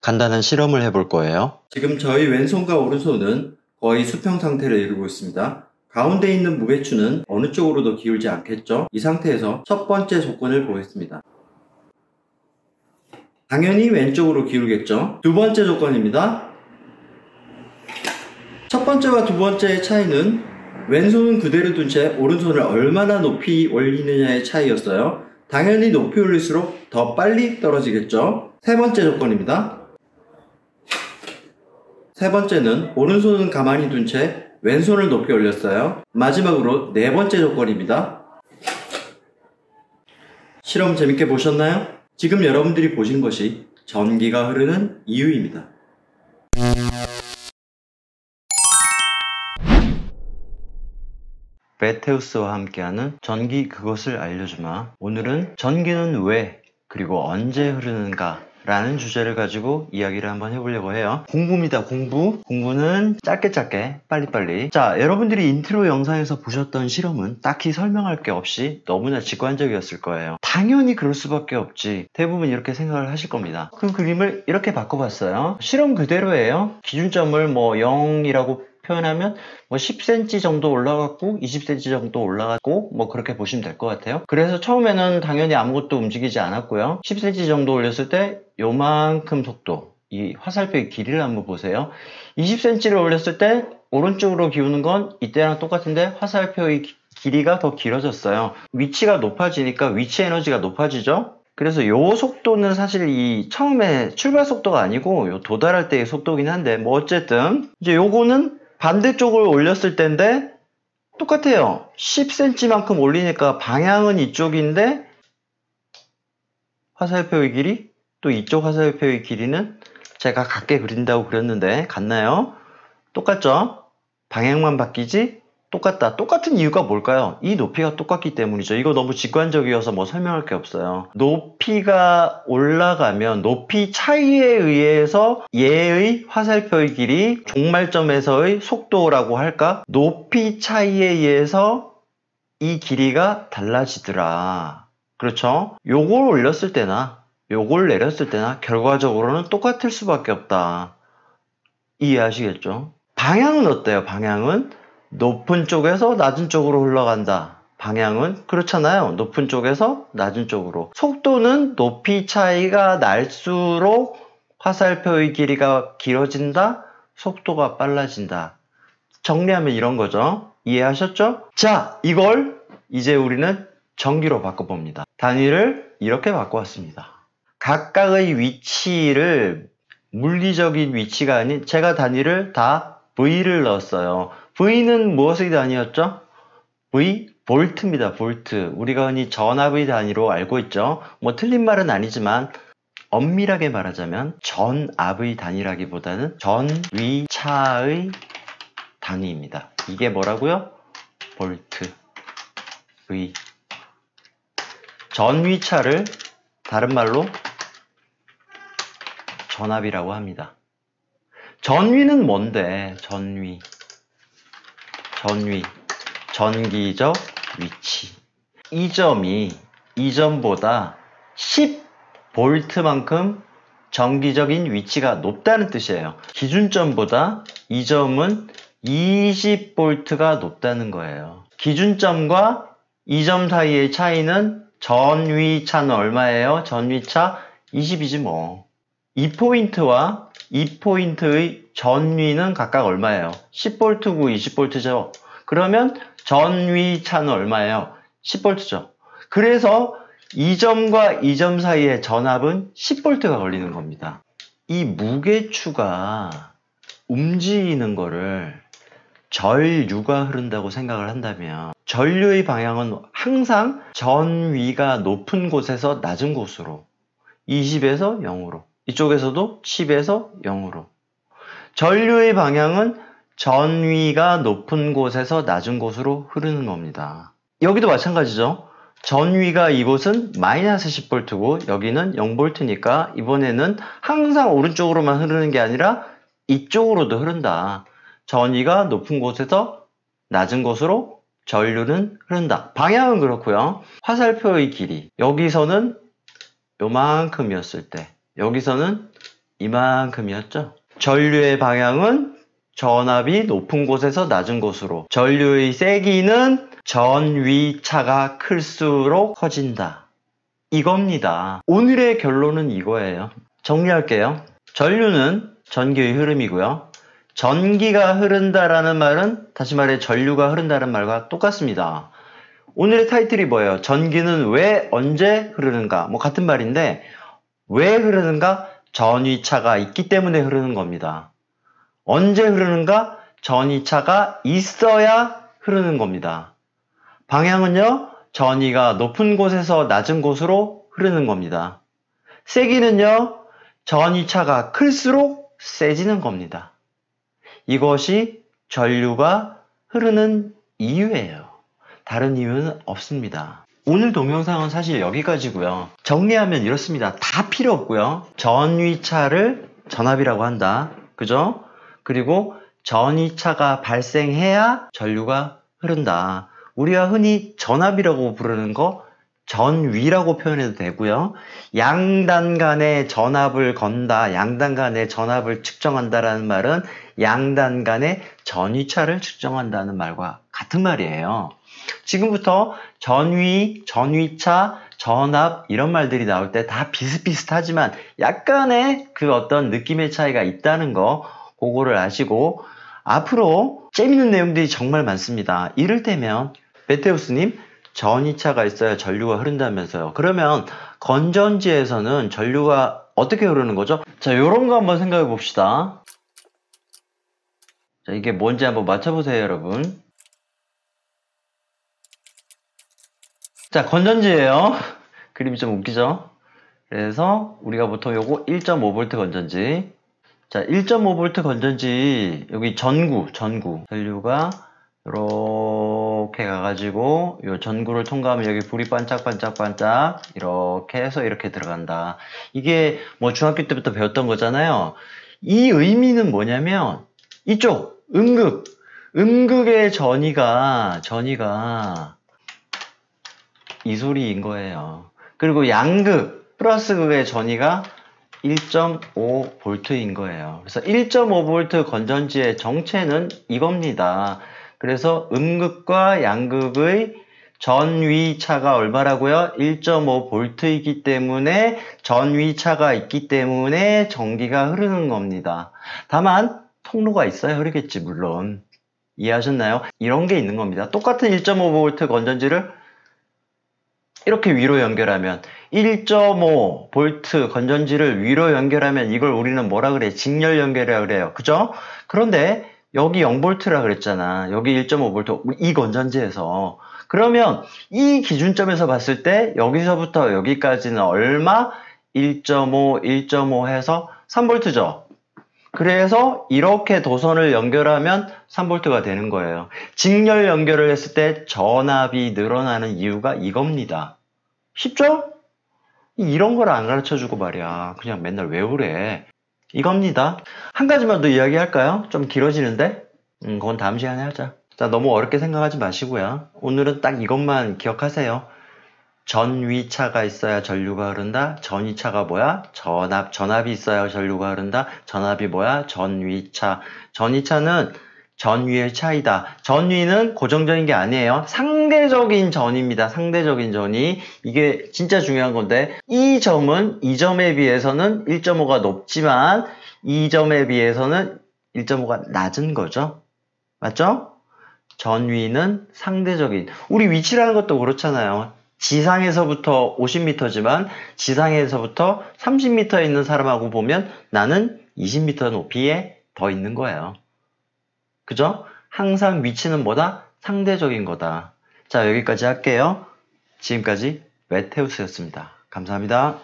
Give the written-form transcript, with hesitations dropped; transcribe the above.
간단한 실험을 해볼 거예요. 지금 저희 왼손과 오른손은 거의 수평 상태를 이루고 있습니다. 가운데 있는 무게추는 어느 쪽으로도 기울지 않겠죠? 이 상태에서 첫 번째 조건을 보겠습니다. 당연히 왼쪽으로 기울겠죠? 두 번째 조건입니다. 첫 번째와 두 번째의 차이는 왼손은 그대로 둔 채 오른손을 얼마나 높이 올리느냐의 차이였어요. 당연히 높이 올릴수록 더 빨리 떨어지겠죠? 세 번째 조건입니다. 세 번째는 오른손은 가만히 둔 채 왼손을 높이 올렸어요. 마지막으로 네 번째 조건입니다. 실험 재밌게 보셨나요? 지금 여러분들이 보신 것이 전기가 흐르는 이유입니다. 베테우스와 함께하는 전기 그것을 알려주마. 오늘은 전기는 왜 그리고 언제 흐르는가 라는 주제를 가지고 이야기를 한번 해보려고 해요. 공부입니다. 공부는 짧게 빨리빨리. 자, 여러분들이 인트로 영상에서 보셨던 실험은 딱히 설명할 게 없이 너무나 직관적이었을 거예요. 당연히 그럴 수밖에 없지. 대부분 이렇게 생각을 하실 겁니다. 그 그림을 이렇게 바꿔봤어요. 실험 그대로예요. 기준점을 0이라고 표현하면 10cm 정도 올라갔고 20cm 정도 올라갔고 그렇게 보시면 될 것 같아요. 그래서 처음에는 당연히 아무것도 움직이지 않았고요. 10cm 정도 올렸을 때 요만큼 속도, 이 화살표의 길이를 한번 보세요. 20cm를 올렸을 때 오른쪽으로 기우는 건 이때랑 똑같은데 화살표의 길이가 더 길어졌어요. 위치가 높아지니까 위치 에너지가 높아지죠. 그래서 요 속도는 사실 이 처음에 출발 속도가 아니고 요 도달할 때의 속도긴 한데 어쨌든 이제 요거는 반대쪽을 올렸을 때인데 똑같아요. 10cm만큼 올리니까 방향은 이쪽인데 화살표의 길이 또 이쪽 화살표의 길이는 제가 같게 그린다고 그렸는데 같나요? 똑같죠? 방향만 바뀌지 똑같다. 똑같은 이유가 뭘까요? 이 높이가 똑같기 때문이죠. 이거 너무 직관적이어서 설명할 게 없어요. 높이가 올라가면 높이 차이에 의해서 얘의 화살표의 길이 종말점에서의 속도라고 할까? 높이 차이에 의해서 이 길이가 달라지더라. 그렇죠? 요걸 올렸을 때나 요걸 내렸을 때나 결과적으로는 똑같을 수밖에 없다. 이해하시겠죠? 방향은 어때요? 방향은 높은 쪽에서 낮은 쪽으로 흘러간다. 방향은 그렇잖아요. 높은 쪽에서 낮은 쪽으로. 속도는 높이 차이가 날수록 화살표의 길이가 길어진다. 속도가 빨라진다. 정리하면 이런 거죠. 이해하셨죠? 자, 이걸 이제 우리는 전기로 바꿔봅니다. 단위를 이렇게 바꿔왔습니다. 각각의 위치를 물리적인 위치가 아닌 제가 단위를 다 V를 넣었어요. V는 무엇의 단위였죠? V? 볼트입니다. 볼트. 우리가 흔히 전압의 단위로 알고 있죠. 틀린 말은 아니지만 엄밀하게 말하자면 전압의 단위라기보다는 전위차의 단위입니다. 이게 뭐라고요? 볼트. V. 전위차를 다른 말로 전압이라고 합니다. 전위는 뭔데? 전위. 전기적 위치. 이 점이 이점보다 10V만큼 전기적인 위치가 높다는 뜻이에요. 기준점보다 이 점은 20V가 높다는 거예요. 기준점과 이 점 사이의 차이는 전위차는 얼마예요? 전위차 20이지 이 포인트와 이 포인트의 전위는 각각 얼마예요? 10V고 20V죠. 그러면 전위차는 얼마예요? 10V죠. 그래서 이 점과 이 점 사이의 전압은 10V가 걸리는 겁니다. 이 무게추가 움직이는 거를 전류가 흐른다고 생각을 한다면 전류의 방향은 항상 전위가 높은 곳에서 낮은 곳으로 20에서 0으로 이쪽에서도 10에서 0으로 전류의 방향은 전위가 높은 곳에서 낮은 곳으로 흐르는 겁니다. 여기도 마찬가지죠. 전위가 이곳은 마이너스 10V고 여기는 0V니까 이번에는 항상 오른쪽으로만 흐르는 게 아니라 이쪽으로도 흐른다. 전위가 높은 곳에서 낮은 곳으로 전류는 흐른다. 방향은 그렇고요. 화살표의 길이 여기서는 요만큼이었을 때 여기서는 이만큼이었죠. 전류의 방향은 전압이 높은 곳에서 낮은 곳으로, 전류의 세기는 전위차가 클수록 커진다. 이겁니다. 오늘의 결론은 이거예요. 정리할게요. 전류는 전기의 흐름이고요. 전기가 흐른다라는 말은 다시 말해 전류가 흐른다는 말과 똑같습니다. 오늘의 타이틀이 뭐예요? 전기는 왜 언제 흐르는가? 뭐 같은 말인데 왜 흐르는가? 전위차가 있기 때문에 흐르는 겁니다. 언제 흐르는가? 전위차가 있어야 흐르는 겁니다. 방향은요? 전위가 높은 곳에서 낮은 곳으로 흐르는 겁니다. 세기는요? 전위차가 클수록 세지는 겁니다. 이것이 전류가 흐르는 이유예요. 다른 이유는 없습니다. 오늘 동영상은 사실 여기까지고요. 정리하면 이렇습니다. 다 필요 없고요. 전위차를 전압이라고 한다. 그죠? 그리고 전위차가 발생해야 전류가 흐른다. 우리가 흔히 전압이라고 부르는 거 전위라고 표현해도 되고요. 양단 간의 전압을 건다, 양단 간의 전압을 측정한다라는 말은 양단 간의 전위차를 측정한다는 말과 같은 말이에요. 지금부터 전위, 전위차, 전압 이런 말들이 나올 때 다 비슷비슷하지만 약간의 그 어떤 느낌의 차이가 있다는 거 그거를 아시고 앞으로 재밌는 내용들이 정말 많습니다. 이를테면 메테우스님 전위차가 있어야 전류가 흐른다면서요. 그러면 건전지에서는 전류가 어떻게 흐르는 거죠? 자, 요런 거 한번 생각해 봅시다. 자, 이게 뭔지 한번 맞춰보세요, 여러분. 자, 건전지예요. 그림이 좀 웃기죠? 그래서 우리가 보통 요거 1.5V 건전지. 자, 1.5V 건전지 여기 전구. 전류가 이렇게 가가지고 요 전구를 통과하면 여기 불이 반짝반짝반짝 이렇게 해서 이렇게 들어간다. 이게 뭐 중학교 때부터 배웠던 거잖아요. 이 의미는 뭐냐면 이쪽 음극의 전위가 이 소리인 거예요. 그리고 양극 플러스 극의 전위가 1.5V인 거예요. 그래서 1.5V 건전지의 정체는 이겁니다. 그래서 음극과 양극의 전위차가 얼마라고요? 1.5V이기 때문에 전위차가 있기 때문에 전기가 흐르는 겁니다. 다만 통로가 있어야 흐르겠지 물론. 이해하셨나요? 이런 게 있는 겁니다. 똑같은 1.5V 건전지를 이렇게 위로 연결하면 1.5V 건전지를 위로 연결하면 이걸 우리는 뭐라 그래? 직렬 연결이라 그래요. 그죠? 그런데 여기 0V라 그랬잖아. 여기 1.5V 이 건전지에서. 그러면 이 기준점에서 봤을 때 여기서부터 여기까지는 얼마? 1.5 해서 3V죠. 그래서 이렇게 도선을 연결하면 3V가 되는 거예요. 직렬 연결을 했을 때 전압이 늘어나는 이유가 이겁니다. 쉽죠? 이런 걸 안 가르쳐주고 말이야. 그냥 맨날 외우래. 이겁니다. 한 가지만 더 이야기할까요? 좀 길어지는데? 그건 다음 시간에 하자. 자, 너무 어렵게 생각하지 마시고요. 오늘은 딱 이것만 기억하세요. 전위차가 있어야 전류가 흐른다. 전위차가 뭐야? 전압이 있어야 전류가 흐른다. 전압이 뭐야? 전위차. 전위차는 전위의 차이다. 전위는 고정적인 게 아니에요. 상대적인 전위입니다. 상대적인 전위. 이게 진짜 중요한 건데 이 점은 이 점에 비해서는 1.5가 높지만 이 점에 비해서는 1.5가 낮은 거죠. 맞죠? 전위는 상대적인. 우리 위치라는 것도 그렇잖아요. 지상에서부터 50m지만 지상에서부터 30m에 있는 사람하고 보면 나는 20m 높이에 더 있는 거예요. 그죠? 항상 위치는 뭐다? 상대적인 거다. 자, 여기까지 할게요. 지금까지 메테우스였습니다. 감사합니다.